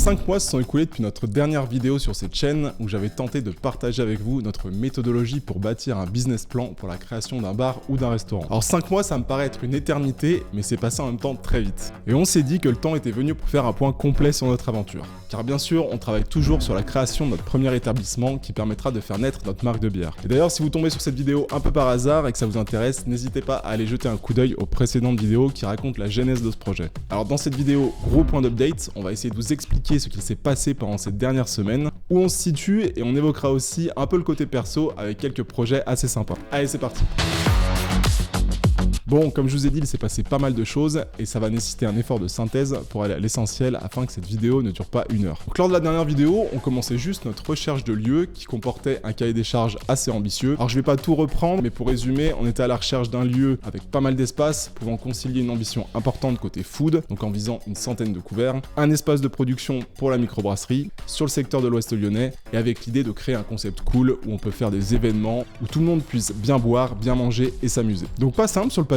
5 mois se sont écoulés depuis notre dernière vidéo sur cette chaîne où j'avais tenté de partager avec vous notre méthodologie pour bâtir un business plan pour la création d'un bar ou d'un restaurant. Alors 5 mois ça me paraît être une éternité, mais c'est passé en même temps très vite. Et on s'est dit que le temps était venu pour faire un point complet sur notre aventure. Car bien sûr, on travaille toujours sur la création de notre premier établissement qui permettra de faire naître notre marque de bière. Et d'ailleurs, si vous tombez sur cette vidéo un peu par hasard et que ça vous intéresse, n'hésitez pas à aller jeter un coup d'œil aux précédentes vidéos qui racontent la genèse de ce projet. Alors dans cette vidéo, gros point d'update, on va essayer de vous expliquer ce qui s'est passé pendant cette dernière semaine, où on se situe et on évoquera aussi un peu le côté perso avec quelques projets assez sympas. Allez, c'est parti! Bon, comme je vous ai dit, il s'est passé pas mal de choses et ça va nécessiter un effort de synthèse pour aller à l'essentiel afin que cette vidéo ne dure pas 1 heure. Donc lors de la dernière vidéo, on commençait juste notre recherche de lieu qui comportait un cahier des charges assez ambitieux. Alors je vais pas tout reprendre, mais pour résumer, on était à la recherche d'un lieu avec pas mal d'espace, pouvant concilier une ambition importante côté food, donc en visant une centaine de couverts, un espace de production pour la microbrasserie, sur le secteur de l'Ouest lyonnais, et avec l'idée de créer un concept cool où on peut faire des événements, où tout le monde puisse bien boire, bien manger et s'amuser. Donc pas simple sur le papier,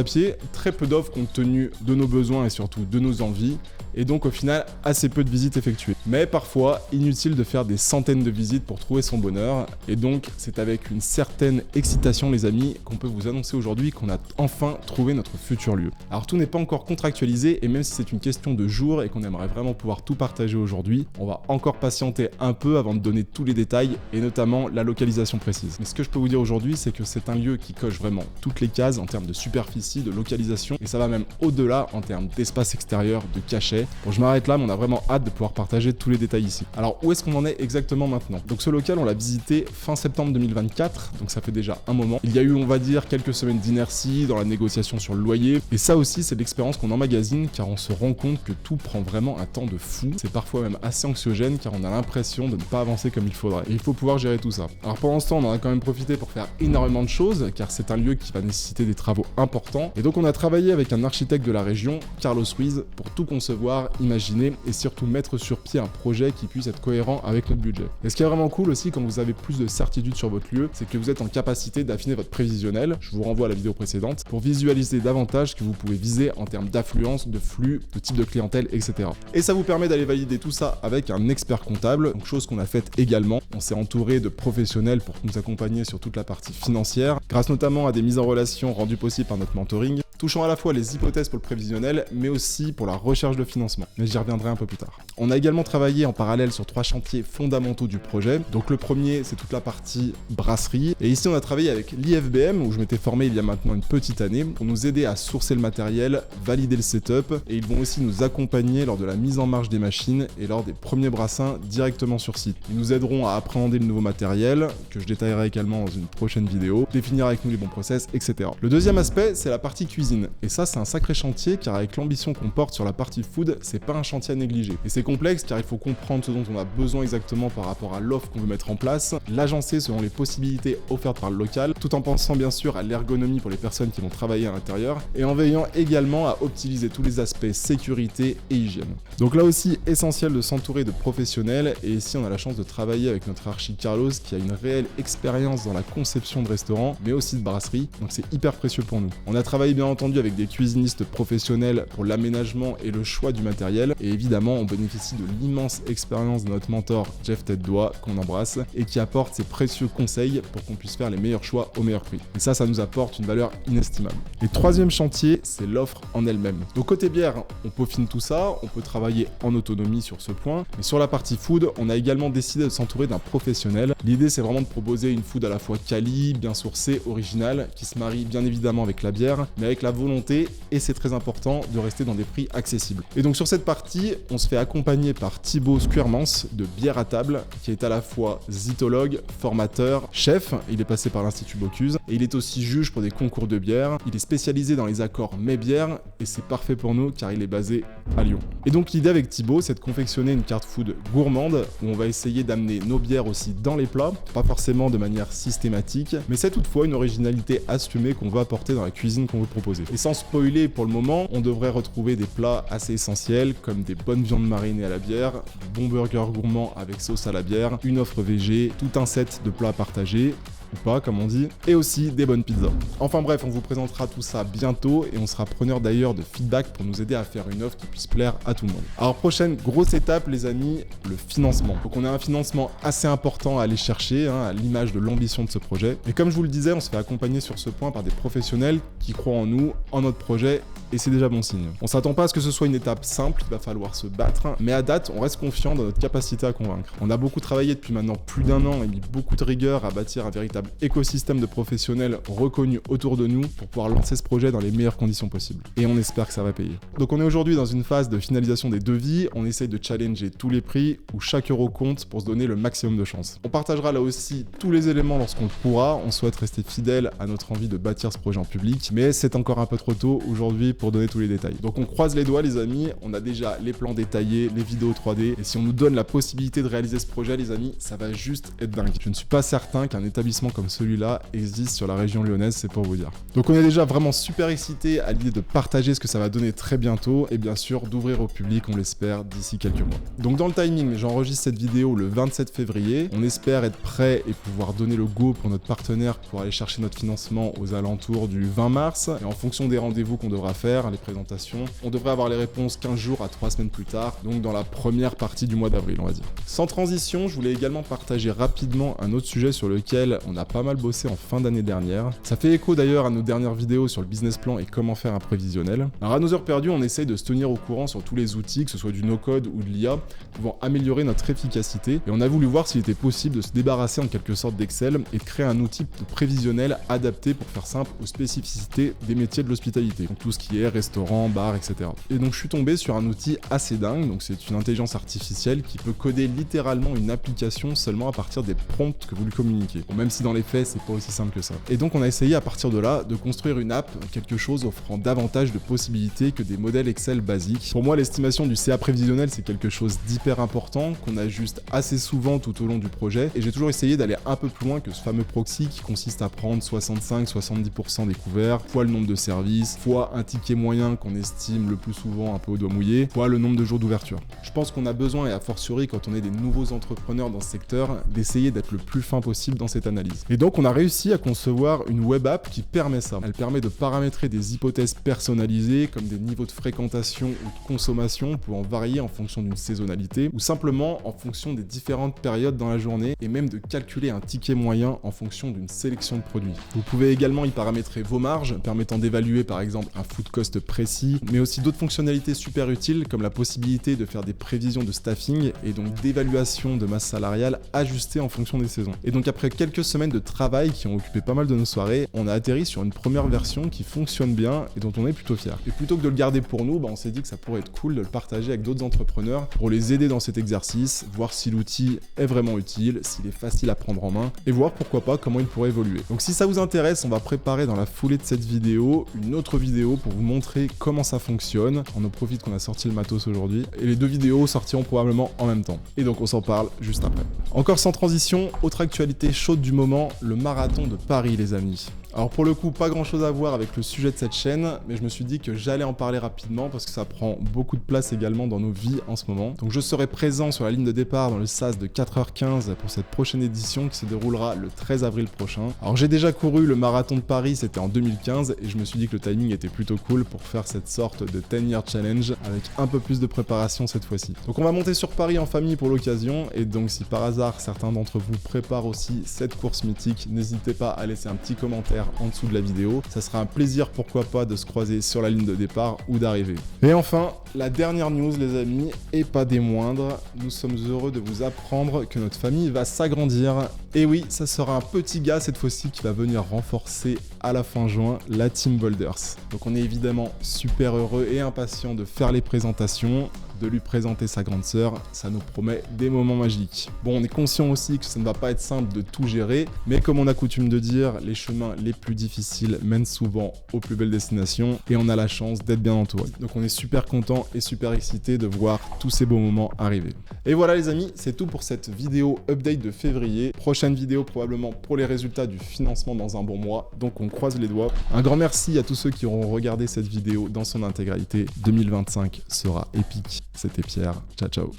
très peu d'offres compte tenu de nos besoins et surtout de nos envies, et donc au final assez peu de visites effectuées. Mais parfois inutile de faire des centaines de visites pour trouver son bonheur, et donc c'est avec une certaine excitation les amis qu'on peut vous annoncer aujourd'hui qu'on a enfin trouvé notre futur lieu. Alors tout n'est pas encore contractualisé, et même si c'est une question de jours et qu'on aimerait vraiment pouvoir tout partager aujourd'hui, on va encore patienter un peu avant de donner tous les détails et notamment la localisation précise. Mais ce que je peux vous dire aujourd'hui, c'est que c'est un lieu qui coche vraiment toutes les cases en termes de superficie, de localisation, et ça va même au-delà en termes d'espace extérieur, de cachet. Bon, je m'arrête là, mais on a vraiment hâte de pouvoir partager tous les détails ici. Alors où est-ce qu'on en est exactement maintenant? Donc ce local, on l'a visité fin septembre 2024, donc ça fait déjà un moment. Il y a eu, on va dire, quelques semaines d'inertie dans la négociation sur le loyer, et ça aussi c'est l'expérience qu'on emmagasine, car on se rend compte que tout prend vraiment un temps de fou. C'est parfois même assez anxiogène, car on a l'impression de ne pas avancer comme il faudrait, et il faut pouvoir gérer tout ça. Alors pendant ce temps, on en a quand même profité pour faire énormément de choses, car c'est un lieu qui va nécessiter des travaux importants, et donc on a travaillé avec un architecte de la région, Carlos Ruiz, pour tout concevoir, imaginer et surtout mettre sur pied un projet qui puisse être cohérent avec notre budget. Et ce qui est vraiment cool aussi quand vous avez plus de certitude sur votre lieu, c'est que vous êtes en capacité d'affiner votre prévisionnel, je vous renvoie à la vidéo précédente, pour visualiser davantage ce que vous pouvez viser en termes d'affluence, de flux, de type de clientèle, etc. Et ça vous permet d'aller valider tout ça avec un expert comptable, donc chose qu'on a faite également. On s'est entouré de professionnels pour nous accompagner sur toute la partie financière, grâce notamment à des mises en relation rendues possibles par notre mentoring, touchant à la fois les hypothèses pour le prévisionnel, mais aussi pour la recherche de financement. Mais j'y reviendrai un peu plus tard. On a également travaillé en parallèle sur 3 chantiers fondamentaux du projet. Donc le premier, c'est toute la partie brasserie. Et ici, on a travaillé avec l'IFBM, où je m'étais formé il y a maintenant une petite année, pour nous aider à sourcer le matériel, valider le setup, et ils vont aussi nous accompagner lors de la mise en marche des machines et lors des premiers brassins directement sur site. Ils nous aideront à appréhender le nouveau matériel, que je détaillerai également dans une prochaine vidéo, définir avec nous les bons process, etc. Le deuxième aspect, c'est la partie cuisine. Et ça, c'est un sacré chantier, car avec l'ambition qu'on porte sur la partie food, c'est pas un chantier à négliger. Et c'est complexe, car il faut comprendre ce dont on a besoin exactement par rapport à l'offre qu'on veut mettre en place, l'agencer selon les possibilités offertes par le local, tout en pensant bien sûr à l'ergonomie pour les personnes qui vont travailler à l'intérieur, et en veillant également à optimiser tous les aspects sécurité et hygiène. Donc là aussi, essentiel de s'entourer de professionnels, et ici on a la chance de travailler avec notre archi Carlos, qui a une réelle expérience dans la conception de restaurants, mais aussi de brasserie, donc c'est hyper précieux pour nous. On a travaillé bien entendu avec des cuisinistes professionnels pour l'aménagement et le choix du matériel, et évidemment on bénéficie de l'immense expérience de notre mentor Jeff Tête-Doigt, qu'on embrasse, et qui apporte ses précieux conseils pour qu'on puisse faire les meilleurs choix au meilleur prix. Et ça nous apporte une valeur inestimable. Et troisième chantier, c'est l'offre en elle-même. Donc côté bière, on peaufine tout ça, on peut travailler en autonomie sur ce point, mais sur la partie food, on a également décidé de s'entourer d'un professionnel. L'idée c'est vraiment de proposer une food à la fois quali, bien sourcée, originale, qui se marie bien évidemment avec la bière, mais avec la volonté, et c'est très important, de rester dans des prix accessibles. Et donc sur cette partie, on se fait accompagner par Thibaut Squermans de Bière à Table, qui est à la fois zytologue, formateur, chef, il est passé par l'Institut Bocuse, et il est aussi juge pour des concours de bière. Il est spécialisé dans les accords mets-bière, et c'est parfait pour nous car il est basé à Lyon. Et donc l'idée avec Thibaut, c'est de confectionner une carte food gourmande, où on va essayer d'amener nos bières aussi dans les plats, pas forcément de manière systématique, mais c'est toutefois une originalité assumée qu'on va apporter dans la cuisine qu'on veut proposer. Et sans spoiler pour le moment, on devrait retrouver des plats assez essentiels comme des bonnes viandes marinées à la bière, des bons burgers gourmands avec sauce à la bière, une offre végé, tout un set de plats à partager, ou pas comme on dit, et aussi des bonnes pizzas. Enfin bref, on vous présentera tout ça bientôt et on sera preneur d'ailleurs de feedback pour nous aider à faire une offre qui puisse plaire à tout le monde. Alors prochaine grosse étape les amis, le financement. Donc on a un financement assez important à aller chercher, à l'image de l'ambition de ce projet. Et comme je vous le disais, on se fait accompagner sur ce point par des professionnels qui croient en nous, en notre projet, et c'est déjà bon signe. On s'attend pas à ce que ce soit une étape simple, il va falloir se battre, mais à date, on reste confiant dans notre capacité à convaincre. On a beaucoup travaillé depuis maintenant plus d'1 an et mis beaucoup de rigueur à bâtir un véritable écosystème de professionnels reconnus autour de nous pour pouvoir lancer ce projet dans les meilleures conditions possibles. Et on espère que ça va payer. Donc on est aujourd'hui dans une phase de finalisation des devis, on essaye de challenger tous les prix où chaque euro compte pour se donner le maximum de chance. On partagera là aussi tous les éléments lorsqu'on le pourra, on souhaite rester fidèle à notre envie de bâtir ce projet en public, mais c'est encore un peu trop tôt aujourd'hui pour donner tous les détails. Donc on croise les doigts les amis, on a déjà les plans détaillés, les vidéos 3D, et si on nous donne la possibilité de réaliser ce projet les amis, ça va juste être dingue. Je ne suis pas certain qu'un établissement comme celui-là existe sur la région lyonnaise, c'est pour vous dire. Donc on est déjà vraiment super excités à l'idée de partager ce que ça va donner très bientôt, et bien sûr d'ouvrir au public, on l'espère, d'ici quelques mois. Donc dans le timing, j'enregistre cette vidéo le 27 février, on espère être prêt et pouvoir donner le go pour notre partenaire pour aller chercher notre financement aux alentours du 20 mars, et en fonction des rendez-vous qu'on devra faire, les présentations, on devrait avoir les réponses 15 jours à 3 semaines plus tard, donc dans la première partie du mois d'avril on va dire. Sans transition, je voulais également partager rapidement un autre sujet sur lequel on a pas mal bossé en fin d'année dernière. Ça fait écho d'ailleurs à nos dernières vidéos sur le business plan et comment faire un prévisionnel. Alors à nos heures perdues, on essaye de se tenir au courant sur tous les outils, que ce soit du no-code ou de l'IA, pouvant améliorer notre efficacité, et on a voulu voir s'il était possible de se débarrasser en quelque sorte d'Excel et de créer un outil de prévisionnel adapté pour faire simple aux spécificités des métiers de l'hospitalité, donc tout ce qui est restaurant, bar, etc. Et donc je suis tombé sur un outil assez dingue, donc c'est une intelligence artificielle qui peut coder littéralement une application seulement à partir des prompts que vous lui communiquez. Bon, même si dans les faits c'est pas aussi simple que ça. Et donc on a essayé à partir de là de construire une app, quelque chose offrant davantage de possibilités que des modèles Excel basiques. Pour moi l'estimation du CA prévisionnel c'est quelque chose d'hyper important qu'on ajuste assez souvent tout au long du projet, et j'ai toujours essayé d'aller un peu plus loin que ce fameux proxy qui consiste à prendre 65-70% des couverts, fois le nombre de services, fois un ticket moyen qu'on estime le plus souvent un peu au doigt mouillé, fois le nombre de jours d'ouverture. Je pense qu'on a besoin, et a fortiori quand on est des nouveaux entrepreneurs dans ce secteur, d'essayer d'être le plus fin possible dans cette analyse. Et donc on a réussi à concevoir une web app qui permet ça. Elle permet de paramétrer des hypothèses personnalisées comme des niveaux de fréquentation ou de consommation pouvant varier en fonction d'une saisonnalité ou simplement en fonction des différentes périodes dans la journée, et même de calculer un ticket moyen en fonction d'une sélection de produits. Vous pouvez également y paramétrer vos marges, permettant d'évaluer par exemple un food cost précis, mais aussi d'autres fonctionnalités super utiles comme la possibilité de faire des prévisions de staffing et donc d'évaluation de masse salariale ajustée en fonction des saisons. Et donc après quelques semaines de travail qui ont occupé pas mal de nos soirées, on a atterri sur une première version qui fonctionne bien et dont on est plutôt fier. Et plutôt que de le garder pour nous, on s'est dit que ça pourrait être cool de le partager avec d'autres entrepreneurs pour les aider dans cet exercice, voir si l'outil est vraiment utile, s'il est facile à prendre en main, et voir pourquoi pas comment il pourrait évoluer. Donc si ça vous intéresse, on va préparer dans la foulée de cette vidéo une autre vidéo pour vous montrer comment ça fonctionne. On en profite qu'on a sorti le matos aujourd'hui, et les deux vidéos sortiront probablement en même temps. Et donc on s'en parle juste après. Encore sans transition, autre actualité chaude du moment, le marathon de Paris les amis. Alors pour le coup, pas grand chose à voir avec le sujet de cette chaîne, mais je me suis dit que j'allais en parler rapidement parce que ça prend beaucoup de place également dans nos vies en ce moment. Donc je serai présent sur la ligne de départ dans le SAS de 4h15 pour cette prochaine édition qui se déroulera le 13 avril prochain. Alors j'ai déjà couru le marathon de Paris, c'était en 2015, et je me suis dit que le timing était plutôt cool pour faire cette sorte de 10-year challenge avec un peu plus de préparation cette fois-ci. Donc on va monter sur Paris en famille pour l'occasion, et donc si par hasard certains d'entre vous préparent aussi cette course mythique, n'hésitez pas à laisser un petit commentaire en dessous de la vidéo. Ça sera un plaisir, pourquoi pas, de se croiser sur la ligne de départ ou d'arrivée. Et enfin, la dernière news les amis, et pas des moindres, nous sommes heureux de vous apprendre que notre famille va s'agrandir. Et oui, ça sera un petit gars cette fois-ci qui va venir renforcer à la fin juin la Team Boulders. Donc on est évidemment super heureux et impatient de faire les présentations, de lui présenter sa grande sœur, ça nous promet des moments magiques. Bon, on est conscient aussi que ça ne va pas être simple de tout gérer, mais comme on a coutume de dire, les chemins les plus difficiles mènent souvent aux plus belles destinations, et on a la chance d'être bien entouré. Donc on est super content et super excité de voir tous ces beaux moments arriver. Et voilà les amis, c'est tout pour cette vidéo update de février. Prochaine vidéo probablement pour les résultats du financement dans un bon mois, donc on croise les doigts. Un grand merci à tous ceux qui auront regardé cette vidéo dans son intégralité. 2025 sera épique. C'était Pierre, ciao ciao.